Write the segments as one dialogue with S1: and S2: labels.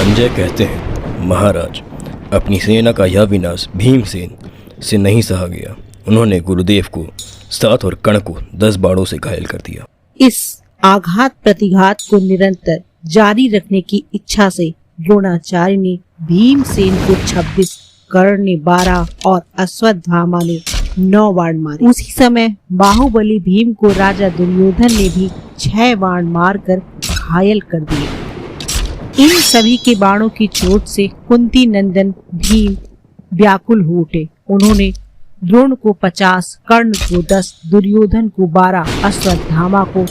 S1: संजय कहते हैं, महाराज, अपनी सेना का यह विनाश भीमसेन से नहीं सहा गया। उन्होंने गुरुदेव को 7 और कर्ण को 10 बाणों से घायल कर दिया।
S2: इस आघात प्रतिघात को निरंतर जारी रखने की इच्छा से द्रोणाचार्य ने भीमसेन को 26, कर्ण ने 12 और अश्वत्थामा ने 9 बाण मारे। उसी समय बाहुबली भीम को राजा दुर्योधन ने भी 6 बाण मारकर घायल कर दिए। इन सभी के बाणों की चोट से कुंती नंदन भीम व्याकुल हो उठे। उन्होंने द्रोण को 50, कर्ण को 10, दुर्योधन को 12, अश्वत्थामा को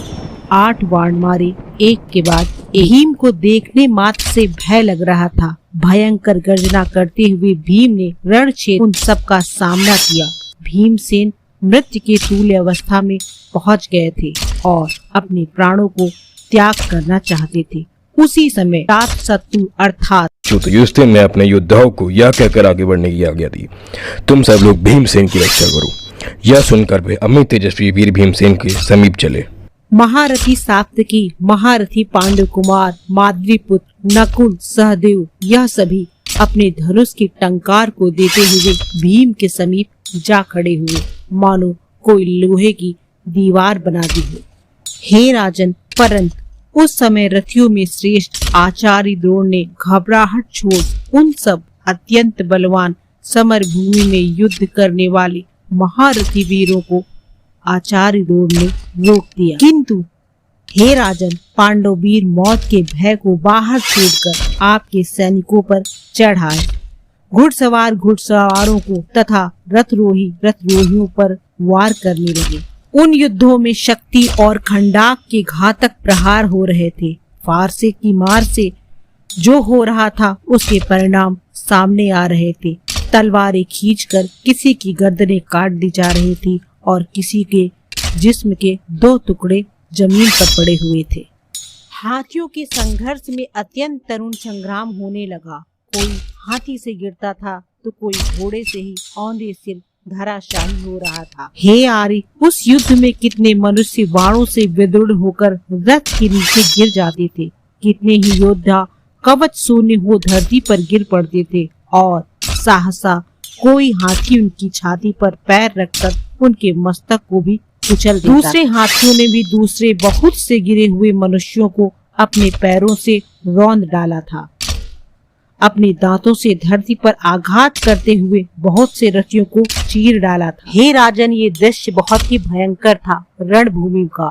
S2: 8 बाण मारे, एक के बाद भीम को देखने मात्र से भय लग रहा था। भयंकर गर्जना करते हुए भीम ने रण क्षेत्र उन सब का सामना किया। भीमसेन मृत्यु के तुल्य अवस्था में पहुंच गए थे और अपने प्राणों को त्याग करना चाहते थे। उसी समय शत्रु अर्थात
S1: युधिष्ठिर ने अपने योद्धाओं को यह कहकर आगे बढ़ने की आज्ञा दी, तुम सब लोग भीमसेन की रक्षा करो। यह सुनकर वे अमित तेजस्वी वीर भीमसेन के समीप चले।
S2: महारथी सात्यकी, महारथी पांडु कुमार, माद्रीपुत्र, नकुल, सहदेव, यह सभी अपने धनुष की टंकार को देते हुए भीम के समीप जा खड़े हुए, मानो कोई लोहे की दीवार बना दी हो। हे राजन, परंतु उस समय रथियों में श्रेष्ठ आचार्य द्रोण ने घबराहट छोड़ उन सब अत्यंत बलवान समर भूमि में युद्ध करने वाले महारथी वीरों को आचार्य द्रोण ने रोक दिया। किंतु हे राजन, पांडव वीर मौत के भय को बाहर छोड़कर आपके सैनिकों पर चढ़ आए। घुड़सवारों को तथा रथरोहियों पर वार करने लगे। उन युद्धों में शक्ति और खंडाक के घातक प्रहार हो रहे थे। फारसे की मार से जो हो रहा था उसके परिणाम सामने आ रहे थे। तलवारें खींचकर किसी की गर्दनें काट दी जा रही थी और किसी के जिस्म के 2 टुकड़े जमीन पर पड़े हुए थे। हाथियों के संघर्ष में अत्यंत तरुण संग्राम होने लगा। कोई हाथी से गिरता था तो कोई घोड़े से ही औंधे सिर धराशायी हो रहा था। हे आर्य, उस युद्ध में कितने मनुष्य बाणों से विदृढ़ होकर रथ के नीचे गिर जाते थे। कितने ही योद्धा कवच शून्य हो धरती पर गिर पड़ते थे और सहसा कोई हाथी उनकी छाती पर पैर रखकर उनके मस्तक को भी कुचल देता। दूसरे हाथियों ने भी दूसरे बहुत से गिरे हुए मनुष्यों को अपने पैरों से रौंद डाला था। अपने दांतों से धरती पर आघात करते हुए बहुत से रथियों को चीर डाला था। हे राजन, ये दृश्य बहुत ही भयंकर था। रणभूमि का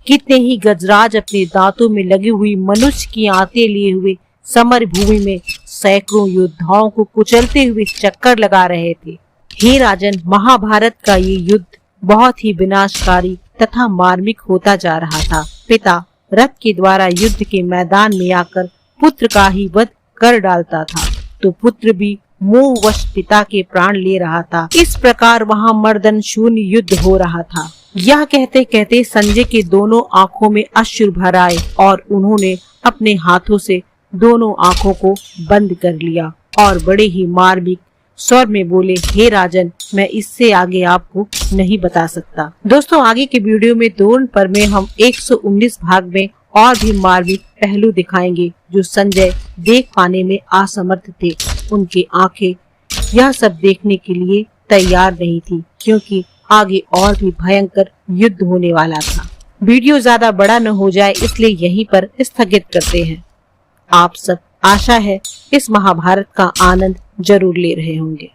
S2: कितने ही गजराज अपने दांतों में लगी हुई मनुष्य की आंतें लिए हुए समर भूमि में सैकड़ों योद्धाओं को कुचलते हुए चक्कर लगा रहे थे। हे राजन, महाभारत का ये युद्ध बहुत ही विनाशकारी तथा मार्मिक होता जा रहा था। पिता रथ के द्वारा युद्ध के मैदान में आकर पुत्र का ही वध कर डालता था तो पुत्र भी मोहवश पिता के प्राण ले रहा था। इस प्रकार वहाँ मर्दन शून्य युद्ध हो रहा था। यह कहते कहते संजय के दोनों आँखों में अश्रु भर आए और उन्होंने अपने हाथों से दोनों आँखों को बंद कर लिया और बड़े ही मार्मिक स्वर में बोले, हे राजन, मैं इससे आगे आपको नहीं बता सकता। दोस्तों, आगे के वीडियो में द्रोण पर्व में हम 119 भाग में और भी मार्मिक पहलू दिखाएंगे जो संजय देख पाने में असमर्थ थे। उनकी आंखें यह सब देखने के लिए तैयार नहीं थी क्योंकि आगे और भी भयंकर युद्ध होने वाला था। वीडियो ज्यादा बड़ा न हो जाए इसलिए यहीं पर स्थगित करते हैं। आप सब आशा है इस महाभारत का आनंद जरूर ले रहे होंगे।